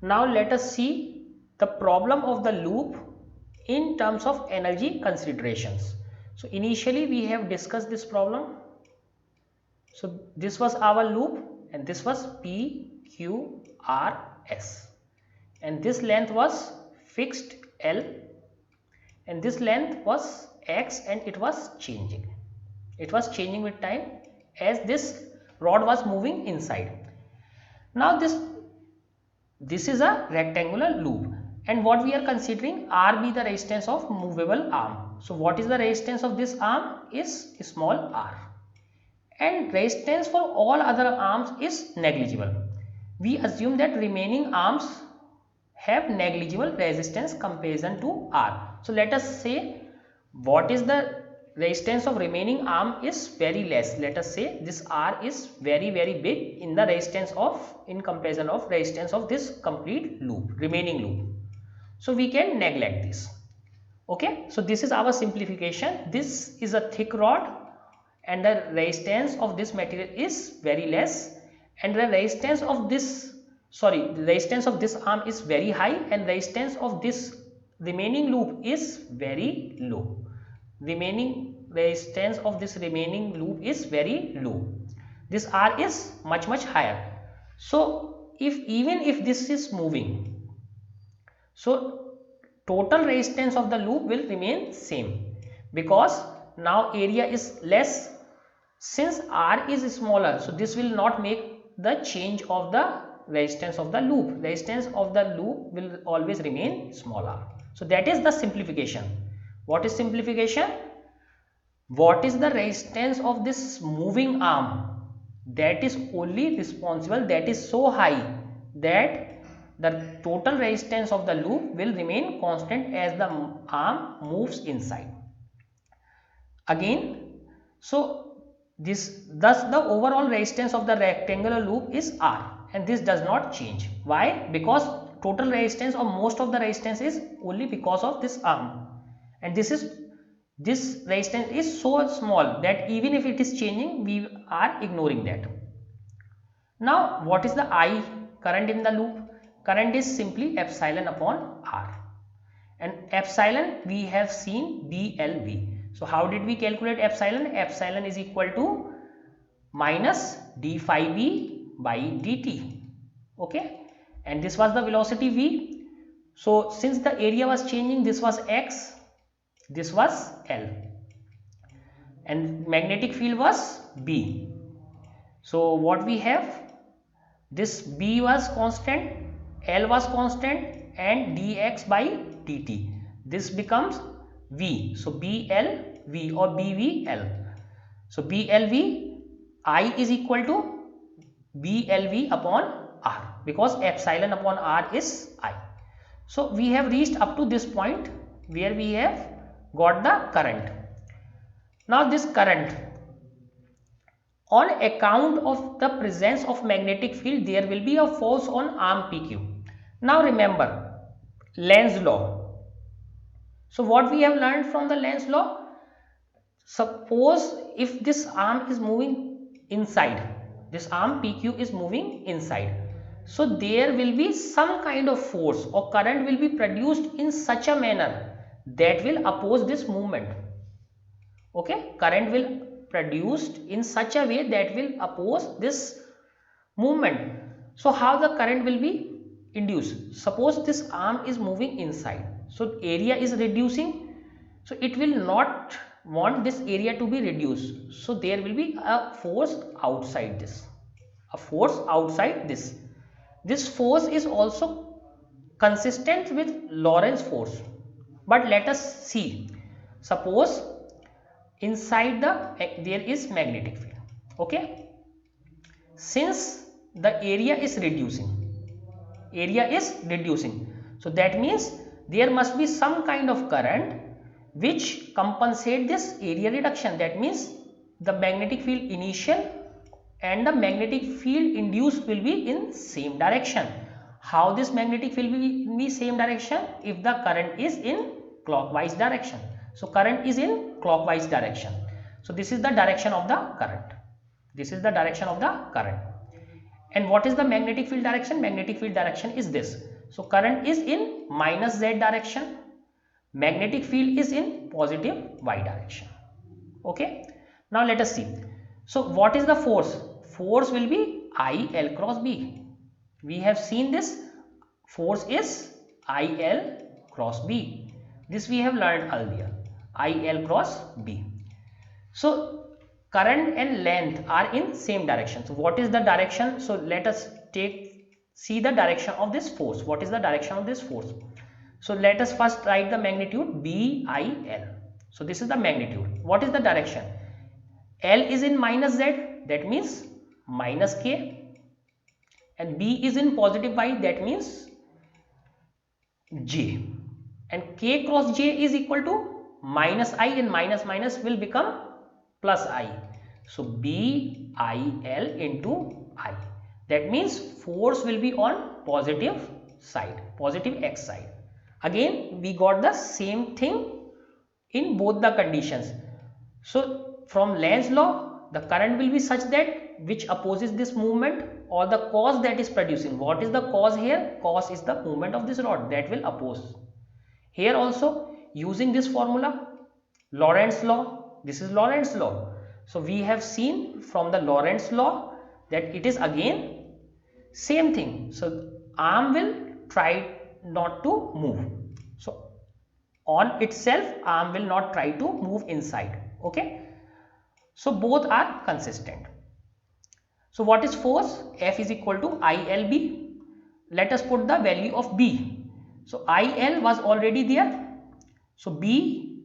Now let us see the problem of the loop in terms of energy considerations. So initially we have discussed this problem. So this was our loop and this was P, Q, R, S, and this length was fixed L, and this length was X, and it was changing. It was changing with time as this rod was moving inside. Now this is a rectangular loop, and what we are considering RB the resistance of movable arm. So what is the resistance of this arm is small r, and resistance for all other arms is negligible. We assume that remaining arms have negligible resistance comparison to R. So let us say what is the resistance of remaining arm is very less. Let us say this R is very big in the resistance of, in comparison of resistance of this complete loop, remaining loop. So we can neglect this. Okay, so this is our simplification. This is a thick rod and the resistance of this material is very less, and the resistance of this, the resistance of this arm is very high, and resistance of this remaining loop is very low. Remaining resistance of this remaining loop is very low. This R is much higher. So if even if this is moving, so total resistance of the loop will remain same, because now area is less. Since R is smaller, so this will not make the change of the resistance of the loop. Resistance of the loop will always remain smaller. So that is the simplification. What is simplification? What is the resistance of this moving arm? That is only responsible, that is so high that the total resistance of the loop will remain constant as the arm moves inside. Again, so this, thus the overall resistance of the rectangular loop is R, and this does not change. Why? Because total resistance or most of the resistance is only because of this arm, and this resistance is so small that even if it is changing, we are ignoring that. Now what is the I current in the loop? Current is simply epsilon upon R, and epsilon we have seen BLV. So how did we calculate epsilon? Epsilon is equal to minus d phi b by dt. Okay, and this was the velocity v. So since the area was changing, this was x, this was L, and magnetic field was B. So what we have, this B was constant, L was constant, and dx by dt, this becomes V. So BLV or BVL. So BLV, I is equal to BLV upon R, because epsilon upon R is I. So we have reached up to this point where we have got the current. Now this current, on account of the presence of magnetic field, there will be a force on arm PQ. Now remember Lenz's law. So what we have learned from the Lenz's law, suppose if this arm is moving inside, this arm PQ is moving inside, so there will be some kind of force or current will be produced in such a manner that will oppose this movement. Okay, current will produced in such a way that will oppose this movement. So how the current will be induced? Suppose this arm is moving inside, so area is reducing, so it will not want this area to be reduced, so there will be a force outside this, a force outside this force is also consistent with Lorentz force. But let us see, suppose inside there is magnetic field. Okay, since the area is reducing, so that means there must be some kind of current which compensate this area reduction. That means the magnetic field initial and the magnetic field induced will be in same direction. How this magnetic field will be in the same direction? If the current is in clockwise direction. So current is in clockwise direction. So this is the direction of the current. This is the direction of the current. And what is the magnetic field direction? Magnetic field direction is this. So current is in minus z direction, magnetic field is in positive y direction. Okay, now let us see. So what is the force? Force will be IL cross B. We have seen this. Force is IL cross B. This we have learned earlier. IL cross B. So current and length are in same direction. So what is the direction? So let us see the direction of this force. What is the direction of this force? So let us first write the magnitude BIL. So this is the magnitude. What is the direction? L is in minus z, that means minus k, and B is in positive y, that means j, and k cross j is equal to minus I, and minus minus will become plus I. So BIL into I, that means force will be on positive side, positive x side. Again we got the same thing in both the conditions. So from Lenz's law, the current will be such that which opposes this movement, or the cause that is producing. What is the cause here? Cause is the movement of this rod that will oppose. Here also using this formula, Lorentz law, this is Lorentz law. So we have seen from the Lorentz law that it is again same thing. So arm will try not to move. So on itself arm will not try to move inside. Okay, so both are consistent. So what is force? F is equal to ILB. Let us put the value of B. So IL was already there, so B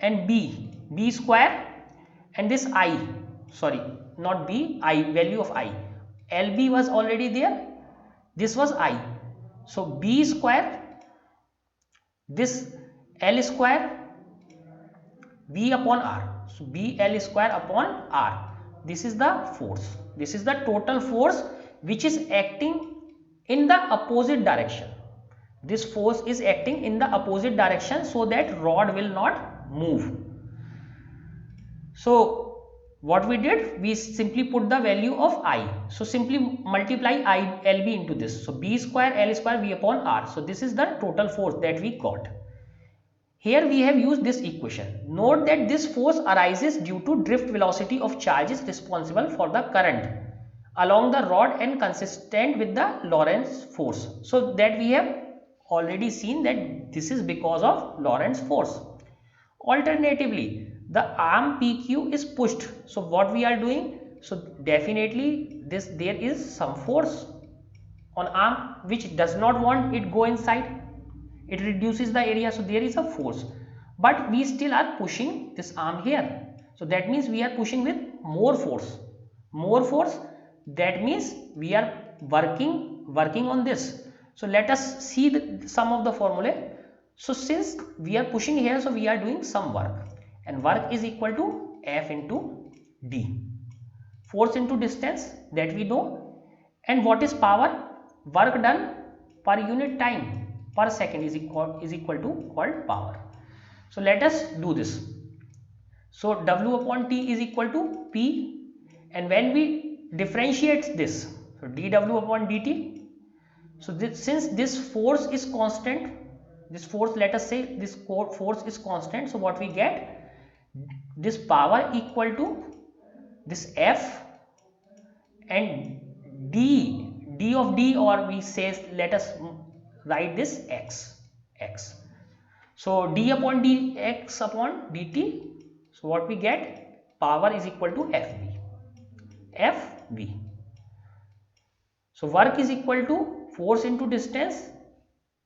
and B square, and this I, sorry, not B, I, value of I, LB was already there, this was I, so B square, this L square, B upon R, so BL square upon R. This is the force. This is the total force which is acting in the opposite direction. This force is acting in the opposite direction so that rod will not move. So what we did, we simply put the value of I. So simply multiply I LB into this. So B square L square V upon R. So this is the total force that we got. Here we have used this equation. Note that this force arises due to drift velocity of charges responsible for the current along the rod and consistent with the Lorentz force. So that we have already seen that this is because of Lorentz force. Alternatively, the arm PQ is pushed. So what we are doing? So definitely there is some force on arm which does not want it go inside. It reduces the area, so there is a force, but we still are pushing this arm here. So that means we are pushing with more force. That means we are working on this. So let us see some of the formulae. So since we are pushing here, so we are doing some work, and work is equal to F into D. Force into distance, that we know. And what is power? Work done per unit time per second is equal to called power. So let us do this. So W upon T is equal to P, and when we differentiate this, so dW upon dt. So since this force is constant, this force, let us say this force is constant, so what we get, this power equal to this F and d of d, or we say, let us write this x. So d upon dx upon dt. So what we get, power is equal to Fv. So work is equal to force into distance,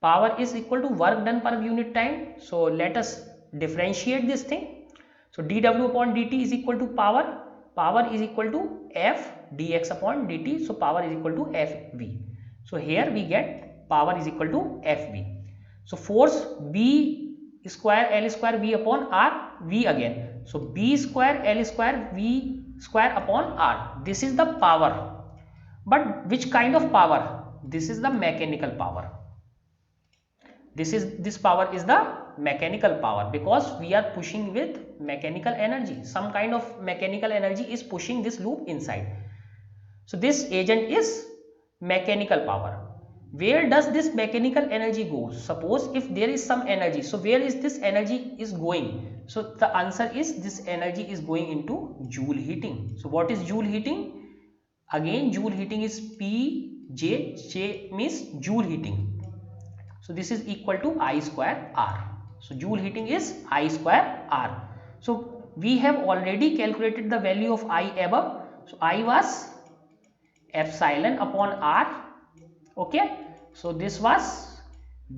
power is equal to work done per unit time. So let us differentiate this thing. So dw upon dt is equal to power is equal to F dx upon dt. So power is equal to Fv. So here we get power is equal to Fv. So force B square L square V upon R, V again. So B square L square V square upon R. This is the power. But which kind of power? This is the mechanical power. This power is the mechanical power, because we are pushing with mechanical energy. Some kind of mechanical energy is pushing this loop inside. So this agent is mechanical power. Where does this mechanical energy go? Suppose if there is some energy, so where is this energy is going? So the answer is this energy is going into Joule heating. So what is Joule heating? Again, Joule heating is P J means Joule heating. So this is equal to I square R. So Joule heating is I square R. So we have already calculated the value of I above. So I was epsilon upon R. Okay. So this was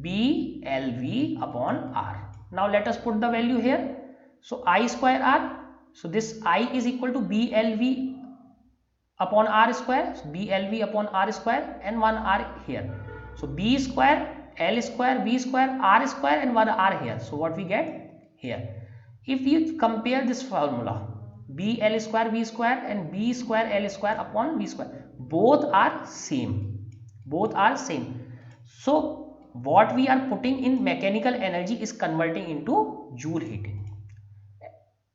BLV upon R. Now let us put the value here. So I square R. So this I is equal to BLV upon R square. So BLV upon R square and 1 R here. So B square, L square, V square, R square and 1 R here. So what we get here? If you compare this formula, BL square V square and B square L square upon V square, both are same. Both are same. So what we are putting in mechanical energy is converting into Joule heating.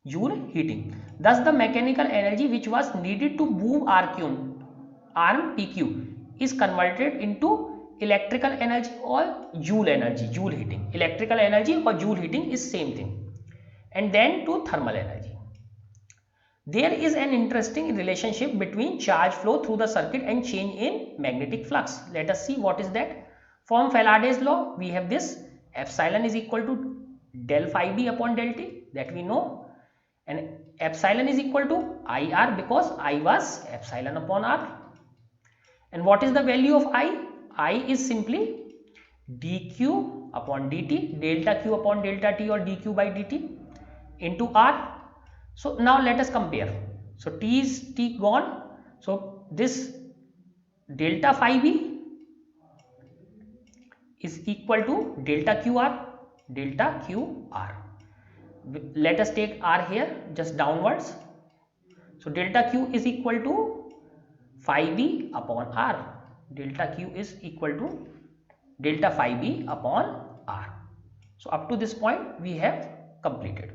Joule heating. Thus the mechanical energy which was needed to move arm PQ is converted into electrical energy or Joule energy, Joule heating. Electrical energy or Joule heating is same thing. And then to thermal energy. There is an interesting relationship between charge flow through the circuit and change in magnetic flux. Let us see what is that. From Faraday's law, we have this epsilon is equal to del phi b upon del t, that we know, and epsilon is equal to IR because I was epsilon upon R. And what is the value of I? I is simply dq upon dt, delta q upon delta t or dq by dt into R. So now let us compare. So T is T gone. So this delta phi b is equal to delta QR, delta QR. Let us take R here just downwards. So delta Q is equal to phi b upon R. Delta Q is equal to delta phi b upon R. So up to this point we have completed.